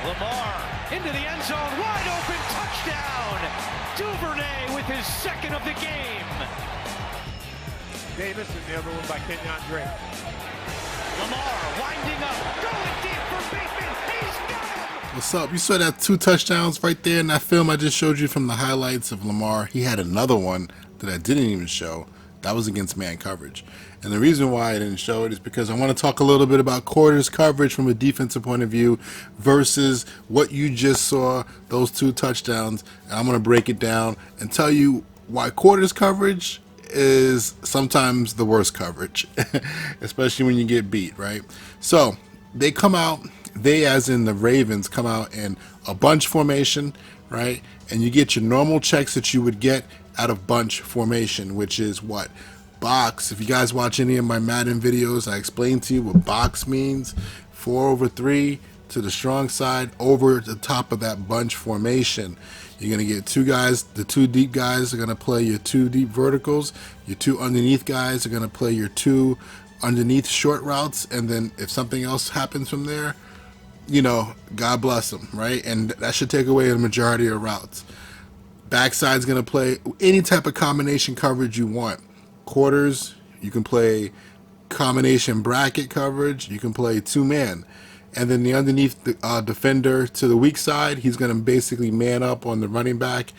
Lamar into the end zone, wide open, touchdown! Duvernay with his second of the game. Davis and the other one by Kenyon Drake. Lamar winding up, going deep for Bateman. He's got him! What's up? You saw that 2 touchdowns right there in that film I just showed you from the highlights of Lamar. He had another one that I didn't even show. That was against man coverage. And the reason why I didn't show it is because I want to talk a little bit about quarters coverage from a defensive point of view versus what you just saw, those 2 touchdowns. And I'm going to break it down and tell you why quarters coverage is sometimes the worst coverage, especially when you get beat, right? So they come out, they as in the Ravens come out in a bunch formation, right? And you get your normal checks that you would get out of bunch formation, which is what? Box. If you guys watch any of my Madden videos, I explain to you what box means. 4 over 3 to the strong side over the top of that bunch formation. You're going to get 2 guys. The 2 deep guys are going to play your 2 deep verticals. Your 2 underneath guys are going to play your 2 underneath short routes. And then if something else happens from there, you know, God bless them, right? And that should take away the majority of routes. Backside's going to play any type of combination coverage you want. Quarters, you can play combination bracket coverage, you can play 2-man. And then the underneath defender to the weak side, he's going to basically man up on the running back,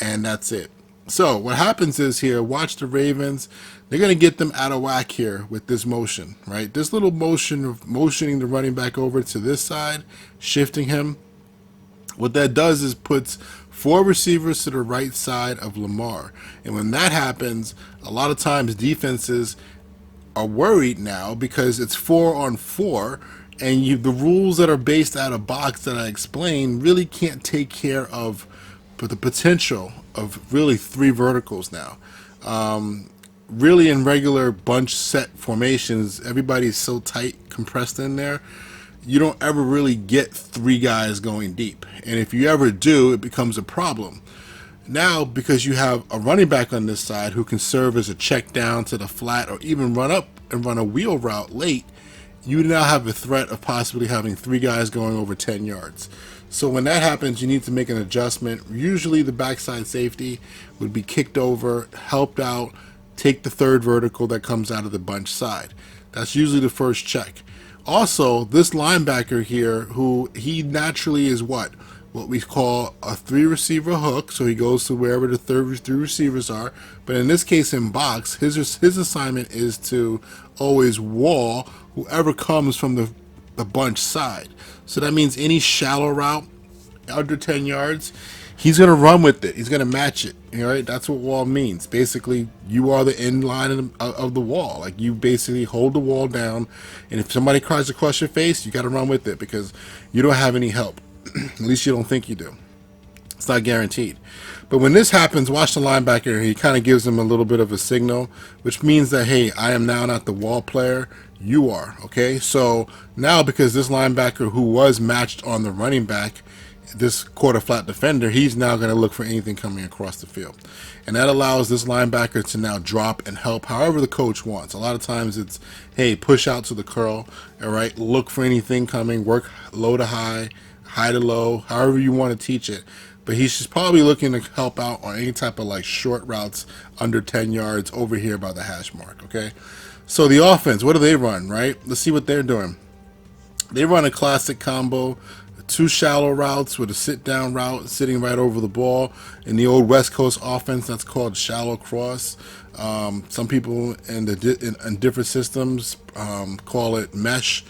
and that's it. So what happens is here, watch the Ravens. They're going to get them out of whack here with this motion, right? This little motion of motioning the running back over to this side, shifting him. What that does is puts 4 receivers to the right side of Lamar. And when that happens, a lot of times defenses are worried now because it's 4 on 4, and the rules that are based out of box that I explained really can't take care of the potential of really 3 verticals now. Really in regular bunch set formations, everybody's so tight, compressed in there, you don't ever really get 3 guys going deep. And if you ever do, it becomes a problem. Now, because you have a running back on this side who can serve as a check down to the flat or even run up and run a wheel route late, you now have a threat of possibly having 3 guys going over 10 yards. So when that happens, you need to make an adjustment. Usually the backside safety would be kicked over, helped out, take the 3rd vertical that comes out of the bunch side. That's usually the first check. Also, this linebacker here, who he naturally is what we call a 3 receiver hook, so he goes to wherever the 3 receivers are. But in this case, in box, his assignment is to always wall whoever comes from the bunch side. So that means any shallow route under 10 yards, he's going to run with it. He's going to match it. All right, that's what wall means. Basically, you are the end line of the wall. Like, you basically hold the wall down, and if somebody tries to cross your face, you got to run with it because you don't have any help. At least you don't think you do. It's not guaranteed. But when this happens, watch the linebacker. He kind of gives them a little bit of a signal, which means that, hey, I am now not the wall player. You are, okay? So now, because this linebacker who was matched on the running back, this quarter flat defender, he's now going to look for anything coming across the field. And that allows this linebacker to now drop and help however the coach wants. A lot of times it's, hey, push out to the curl, all right? Look for anything coming, work low to high, high to low, however you want to teach it. But he's just probably looking to help out on any type of like short routes under 10 yards over here by the hash mark, okay? So the offense, what do they run, right? Let's see what they're doing. They run a classic combo, 2 shallow routes with a sit-down route sitting right over the ball. In the old West Coast offense, that's called shallow cross. Some people in different systems call it mesh.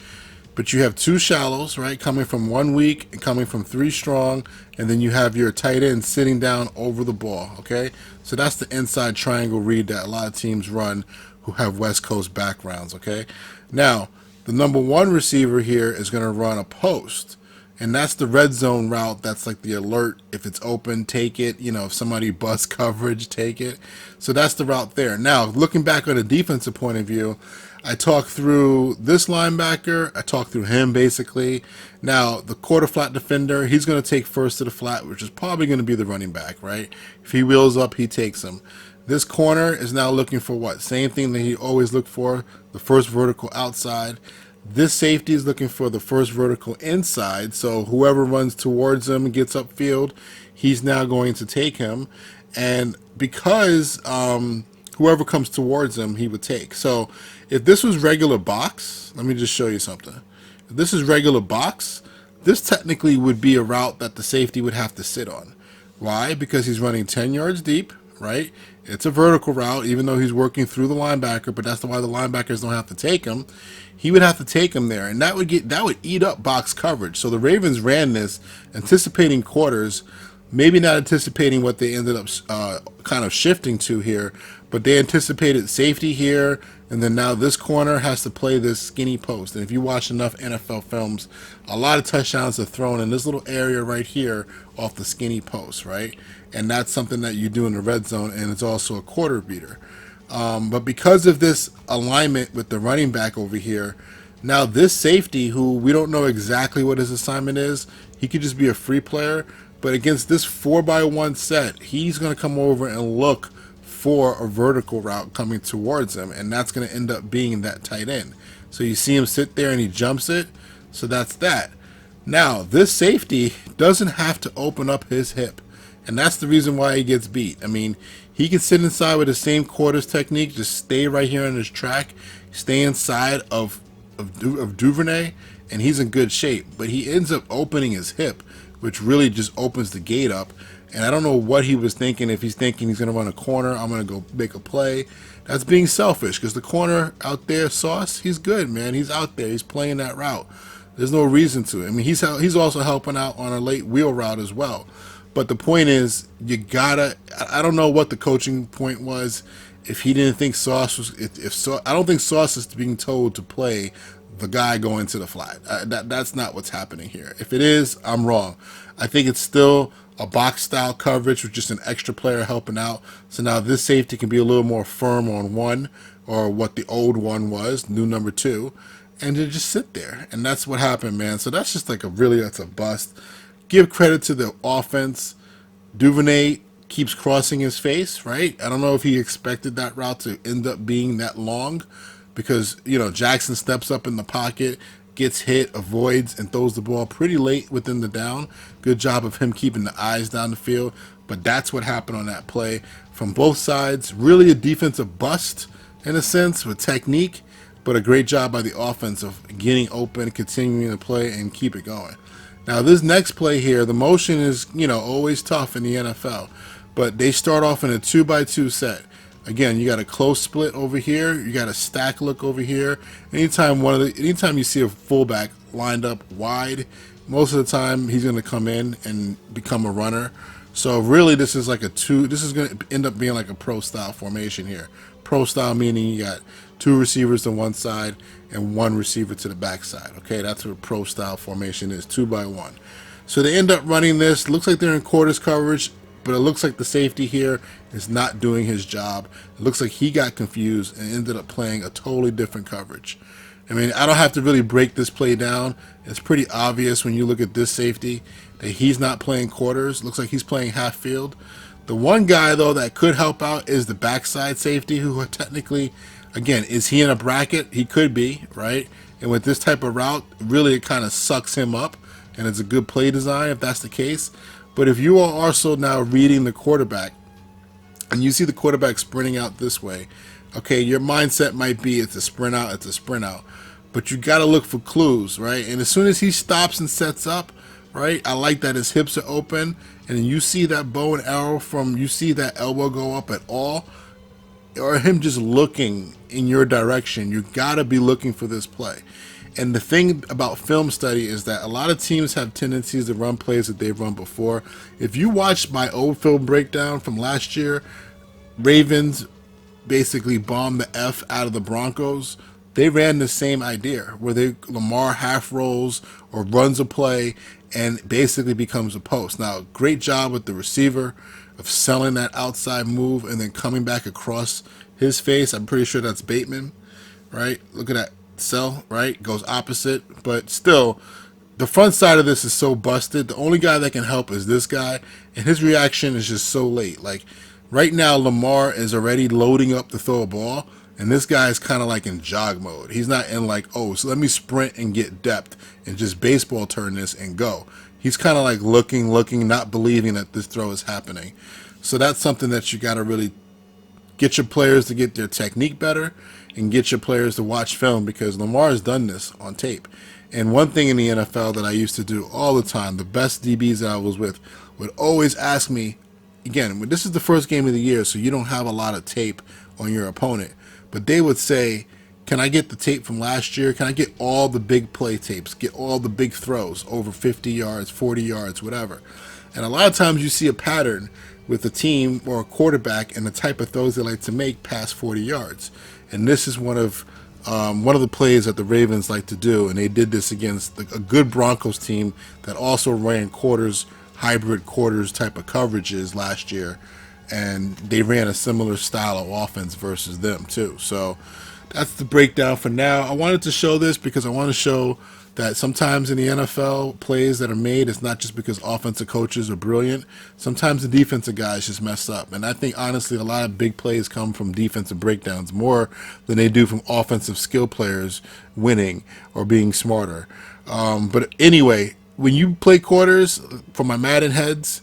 But you have 2 shallows, right, coming from 1 weak and coming from 3 strong, and then you have your tight end sitting down over the ball, okay? So that's the inside triangle read that a lot of teams run who have West Coast backgrounds, okay? Now, the number 1 receiver here is going to run a post, and that's the red zone route. That's like the alert. If it's open, take it. You know, if somebody busts coverage, take it. So that's the route there. Now, looking back on a defensive point of view, I talked through this linebacker. I talked through him, basically. Now, the quarter flat defender, he's going to take first to the flat, which is probably going to be the running back, right? If he wheels up, he takes him. This corner is now looking for what? Same thing that he always looked for, the first vertical outside. This safety is looking for the first vertical inside, so whoever runs towards him and gets upfield, he's now going to take him. And because whoever comes towards him, he would take. So if this was regular box, let me just show you something. If this is regular box, this technically would be a route that the safety would have to sit on. Why? Because he's running 10 yards deep, right? It's a vertical route, even though he's working through the linebacker, but that's why the linebackers don't have to take him. He would have to take him there, and that would eat up box coverage. So the Ravens ran this anticipating quarters, maybe not anticipating what they ended up kind of shifting to here, but they anticipated safety here, and then now this corner has to play this skinny post. And if you watch enough NFL films, a lot of touchdowns are thrown in this little area right here off the skinny post, right? And that's something that you do in the red zone, and it's also a quarter beater. But because of this alignment with the running back over here, now this safety, who we don't know exactly what his assignment is, he could just be a free player, but against this 4x1 set, he's going to come over and look for a vertical route coming towards him, and that's going to end up being that tight end. So you see him sit there and he jumps it, so that's that. Now, this safety doesn't have to open up his hip, and that's the reason why he gets beat. I mean, he can sit inside with the same quarters technique, just stay right here on his track, stay inside of Duvernay, and he's in good shape. But he ends up opening his hip, which really just opens the gate up. And I don't know what he was thinking. If he's thinking he's going to run a corner, I'm going to go make a play. That's being selfish, because the corner out there, Sauce, he's good, man. He's out there. He's playing that route. There's no reason to. I mean, he's also helping out on a late wheel route as well. But the point is, you gotta. I don't know what the coaching point was. If he didn't think Sauce was, I don't think Sauce is being told to play the guy going to the flat. That's not what's happening here. If it is, I'm wrong. I think it's still a box style coverage with just an extra player helping out. So now this safety can be a little more firm on one, or what the old one was, new number 2, and to just sit there. And that's what happened, man. So that's just like that's a bust. Give credit to the offense. Duvernay keeps crossing his face, right? I don't know if he expected that route to end up being that long, because, Jackson steps up in the pocket, gets hit, avoids, and throws the ball pretty late within the down. Good job of him keeping the eyes down the field. But that's what happened on that play from both sides. Really a defensive bust in a sense with technique, but a great job by the offense of getting open, continuing to play, and keep it going. Now, this next play here, the motion is, always tough in the NFL, but they start off in a 2x2 set. Again, you got a close split over here, you got a stack look over here. Anytime you see a fullback lined up wide, most of the time he's going to come in and become a runner. So really, this is going to end up being like a pro style formation here. Pro style meaning you got 2 receivers to one side and 1 receiver to the backside. Okay, that's what a pro style formation is, 2x1. So they end up running this. Looks like they're in quarters coverage, but it looks like the safety here is not doing his job. It looks like he got confused and ended up playing a totally different coverage. I mean, I don't have to really break this play down. It's pretty obvious when you look at this safety that he's not playing quarters. Looks like he's playing half field. The one guy, though, that could help out is the backside safety, who technically, again, is he in a bracket? He could be, right? And with this type of route, really it kind of sucks him up, and it's a good play design if that's the case. But if you are also now reading the quarterback, and you see the quarterback sprinting out this way, okay, your mindset might be it's a sprint out, it's a sprint out. But you got to look for clues, right? And as soon as he stops and sets up, right, I like that his hips are open, and you see that bow and arrow you see that elbow go up at all, or him just looking in your direction. You got to be looking for this play. And the thing about film study is that a lot of teams have tendencies to run plays that they've run before. If you watch my old film breakdown from last year, Ravens basically bombed the F out of the Broncos. They ran the same idea where Lamar half rolls or runs a play and basically becomes a post. Now, great job with the receiver of selling that outside move and then coming back across his face. I'm pretty sure that's Bateman, right? Look at that sell, right? Goes opposite, but still, the front side of this is so busted. The only guy that can help is this guy, and his reaction is just so late. Like, right now, Lamar is already loading up to throw a ball, And this guy is kind of like in jog mode. He's not in like, oh, so let me sprint and get depth and just baseball turn this and go. He's kind of like looking, not believing that this throw is happening. So that's something that you got to really get your players to get their technique better and get your players to watch film, because Lamar has done this on tape. And one thing in the NFL that I used to do all the time, the best DBs that I was with would always ask me, again, this is the first game of the year, so you don't have a lot of tape on your opponent, but they would say, can I get the tape from last year? Can I get all the big play tapes, get all the big throws over 50 yards, 40 yards, whatever? And a lot of times you see a pattern with a team or a quarterback and the type of throws they like to make past 40 yards. And this is one of the plays that the Ravens like to do, and they did this against a good Broncos team that also ran hybrid quarters type of coverages last year, and they ran a similar style of offense versus them too. So that's the breakdown for now. I wanted to show this because I want to show that sometimes in the NFL, plays that are made, it's not just because offensive coaches are brilliant. Sometimes the defensive guys just mess up. And I think, honestly, a lot of big plays come from defensive breakdowns more than they do from offensive skill players winning or being smarter. But anyway, when you play quarters, for my Madden heads,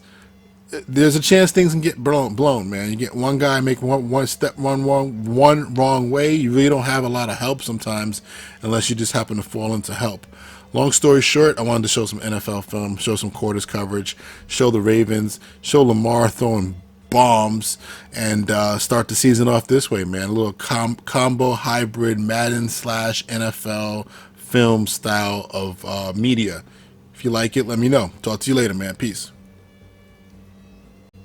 there's a chance things can get blown, man. You get one guy make one step one wrong way, you really don't have a lot of help sometimes unless you just happen to fall into help. Long story short, I wanted to show some NFL film, show some quarters coverage, show the Ravens, show Lamar throwing bombs, and start the season off this way, man. A little combo hybrid Madden / NFL film style of media. If you like it, let me know. Talk to you later, man. Peace.